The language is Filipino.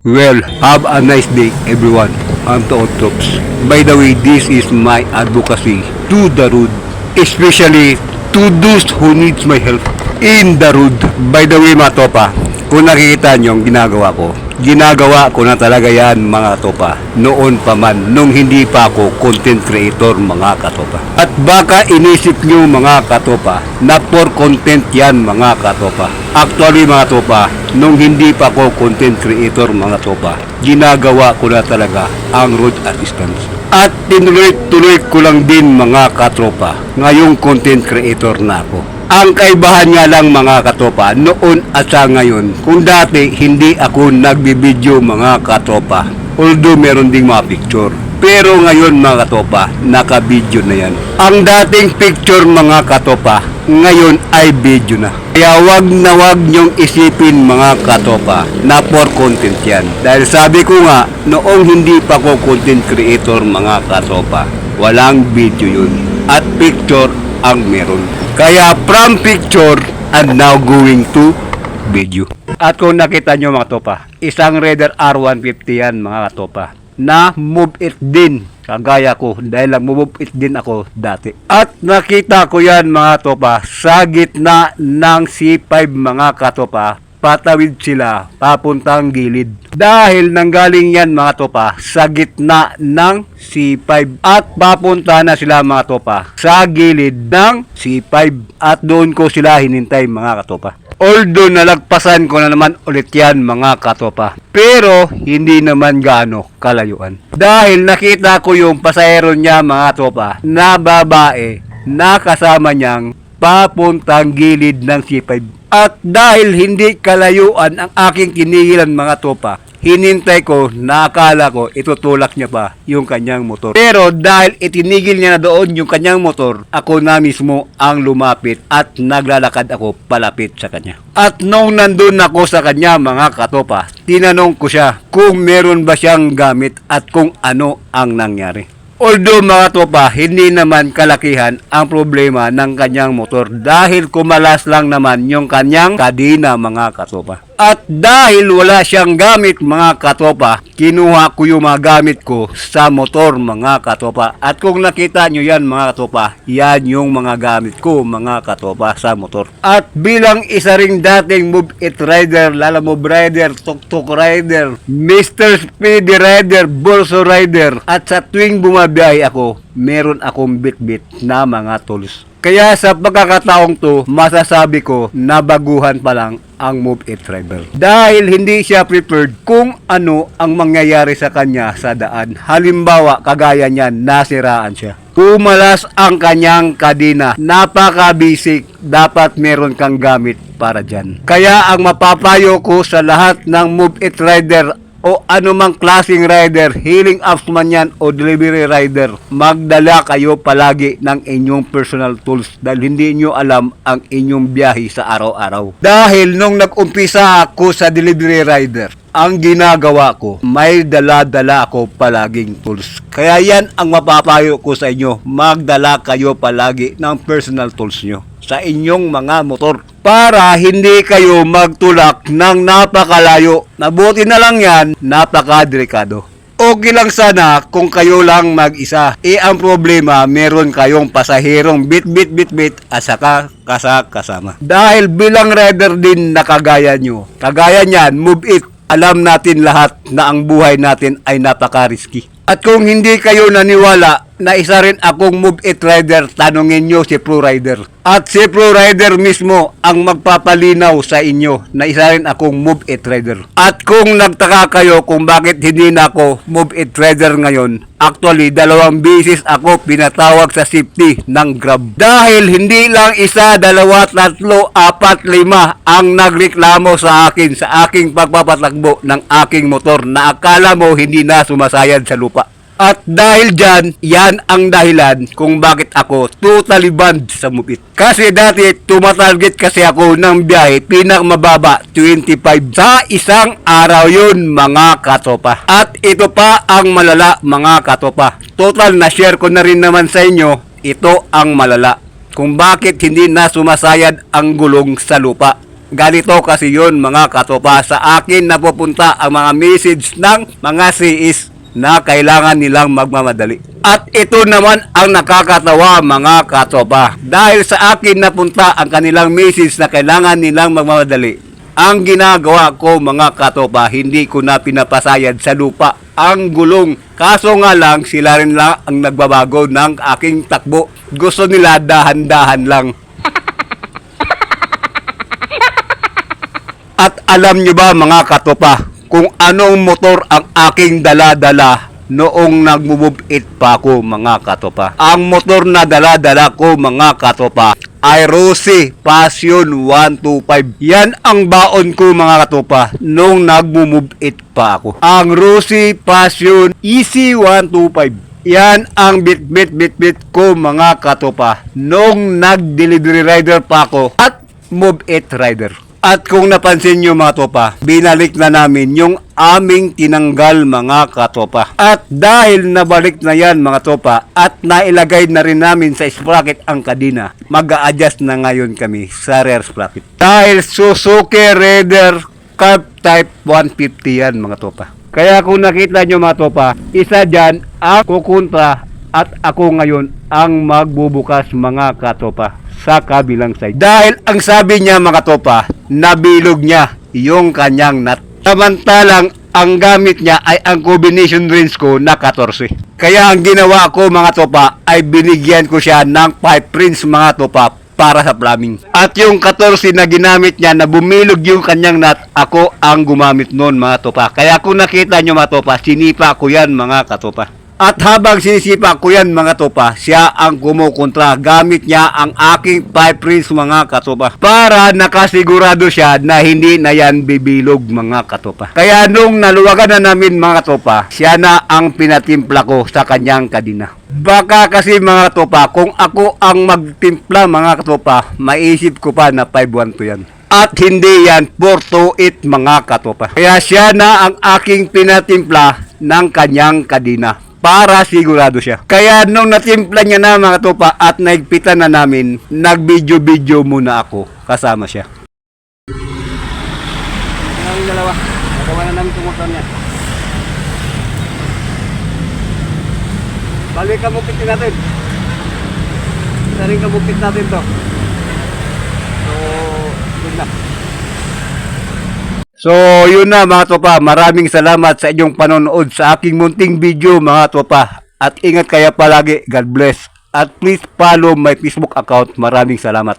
Well, have a nice day everyone. I'm Toot Troops. By the way, this is my advocacy to the road, especially to those who needs my help in the road. By the way mga topa, kung nakikita nyo ang ginagawa ko na talaga yan mga topa. Noon pa man, nung hindi pa ako content creator mga katopa. At baka inisip nyo mga katopa na for content yan mga katopa. Actually mga topa, nung hindi pa ako content creator mga topa, ginagawa ko na talaga ang road assistance. At tinuloy-tuloy ko lang din mga katropa, ngayong content creator na ako. Ang kaibahan nga lang mga katopa noon at sa ngayon, kung dati hindi ako nagbibideo mga katopa, although meron ding mga picture. Pero ngayon mga katopa, naka-video na yan. Ang dating picture mga katopa, ngayon ay video na. Kaya wag na wag nyong isipin mga katopa na for content yan. Dahil sabi ko nga, noong hindi pa ko content creator mga katopa, walang video yun. At picture ang meron. Kaya from picture and now going to video. At kung nakita nyo mga topa, isang Raider R150 yan mga katopa, na move it din kagaya ko dahil lang move it din ako dati. At nakita ko yan mga topa sa gitna ng C5 mga katopa, patawid sila papuntang gilid. Dahil nanggaling yan mga topa sa gitna ng C5 at papunta na sila mga topa sa gilid ng C5 at doon ko sila hinintay mga katopa. Although nalagpasan ko na naman ulit yan mga katopa, pero hindi naman gaano kalayuan. Dahil nakita ko yung pasahero niya mga topa na babae na kasama niyang papuntang gilid ng C5. At dahil hindi kalayuan ang aking tinigilan mga topa, hinintay ko na akala ko itutulak niya pa yung kanyang motor. Pero dahil itinigil niya na doon yung kanyang motor, ako na mismo ang lumapit at naglalakad ako palapit sa kanya. At nung nandun ako sa kanya mga katopa, tinanong ko siya kung meron ba siyang gamit at kung ano ang nangyari. Although mga topa, hindi naman kalakihan ang problema ng kanyang motor dahil kumalas lang naman yung kanyang kadena mga katopa. At dahil wala siyang gamit mga katopa, kinuha ko yung mga gamit ko sa motor mga katopa. At kung nakita nyo yan mga katopa, yan yung mga gamit ko mga katopa sa motor. At bilang isa ring dating Move It Rider, Lala Move Rider, Tuk-Tuk Rider, Mr. Speedy Rider, Bolso Rider, at sa tuwing bumabiyahe ako, meron akong bit-bit na mga tools. Kaya sa pagkakataong to, masasabi ko na baguhan pa lang ang Move It Rider. Dahil hindi siya prepared kung ano ang mangyayari sa kanya sa daan. Halimbawa, kagaya niyan, nasiraan siya. Pumalas ang kanyang kadena. Napaka-basic. Dapat meron kang gamit para dyan. Kaya ang mapapayo ko sa lahat ng Move It Rider o anumang klaseng rider, healing apps man yan o delivery rider, magdala kayo palagi ng inyong personal tools dahil hindi nyo alam ang inyong biyahe sa araw-araw. Dahil nung nag-umpisa ako sa delivery rider, ang ginagawa ko, may dala-dala ako palaging tools. Kaya yan ang mapapayo ko sa inyo, magdala kayo palagi ng personal tools nyo sa inyong mga motor para hindi kayo magtulak ng napakalayo. Nabuti na lang yan, napakadelikado. Okay lang sana kung kayo lang mag-isa. Ang problema, meron kayong pasahirong bit at saka kasama. Dahil bilang rider din na kagaya nyo, kagaya nyan, Move It, alam natin lahat na ang buhay natin ay napaka-risky. At kung hindi kayo naniwala na isa rin akong Move It Rider, tanungin nyo si Pro Rider. At si Pro Rider mismo ang magpapalinaw sa inyo na isa rin akong Move It Rider. At kung nagtaka kayo kung bakit hindi na ako Move It Rider ngayon, actually 2 beses ako pinatawag sa safety ng Grab. Dahil hindi lang 1, 2, 3, 4, 5 ang nagreklamo sa akin sa aking pagpapatakbo ng aking motor na akala mo hindi na sumasayad sa lupa. At dahil dyan, yan ang dahilan kung bakit ako totally banned sa Move It. Kasi dati, tumatarget kasi ako ng biyahe pinakamababa, 25 sa isang araw yun mga katopa. At ito pa ang malala mga katopa. Total na share ko na rin naman sa inyo, ito ang malala. Kung bakit hindi na sumasayad ang gulong sa lupa. Ganito kasi yun mga katopa, sa akin napupunta ang mga message ng mga CIS na kailangan nilang magmamadali. At ito naman ang nakakatawa mga katopa. Dahil sa akin napunta ang kanilang message na kailangan nilang magmamadali. Ang ginagawa ko mga katopa, hindi ko na pinapasayad sa lupa ang gulong. Kaso nga lang, sila rin lang ang nagbabago ng aking takbo. Gusto nila dahan-dahan lang. At alam nyo ba mga katopa, kung anong motor ang aking dala-dala noong nag-move it pa ako mga katopa? Ang motor na dala-dala ko mga katopa ay Rossi Passion 125. Yan ang baon ko mga katopa nung nag-move it pa ako. Ang Rossi Passion Easy 125. Yan ang bit ko mga katopa nung nag-delivery rider pa ako at move it rider. At kung napansin nyo mga topa, binalik na namin yung aming tinanggal mga katopa. At dahil nabalik na yan mga topa at nailagay na rin namin sa sprocket ang kadena, mag-a-adjust na ngayon kami sa rear sprocket. Dahil Suzuki Raider Carb Type 150 yan mga topa. Kaya kung nakita nyo mga topa, isa dyan ang kukontra at ako ngayon ang magbubukas mga katopa sa kabilang side. Dahil ang sabi niya mga topa, nabilog niya yung kanyang nut. Samantalang ang gamit niya ay ang combination range ko na 14. Kaya ang ginawa ko mga topa ay binigyan ko siya ng 5 prints mga topa para sa plumbing. At yung 14 na ginamit niya na bumilog yung kanyang nut, ako ang gumamit noon mga topa. Kaya kung nakita nyo mga topa, sinipa ko yan mga katopa. At habang sinisipa ko yan mga topa, siya ang kumukontra. Gamit niya ang aking 5 prints mga katopa para nakasigurado siya na hindi na yan bibilog mga katopa. Kaya nung naluwagan na namin mga topa, siya na ang pinatimpla ko sa kanyang kadena. Baka kasi mga topa, kung ako ang magtimpla mga katopa, maisip ko pa na 512 yan. At hindi yan 428 mga katopa. Kaya siya na ang aking pinatimpla ng kanyang kadena para sigurado siya. Kaya nung natimpla niya na mga topa at naigpitan na namin, nag-video muna ako kasama siya. Ang dalawa, nagawa na namin tumutan niya. Balik kamukitin natin. Isa rin kamukit natin to. So, yun na. So, yun na mga topa. Maraming salamat sa inyong panonood sa aking munting video mga topa. At ingat kaya palagi. God bless. At please follow my Facebook account. Maraming salamat.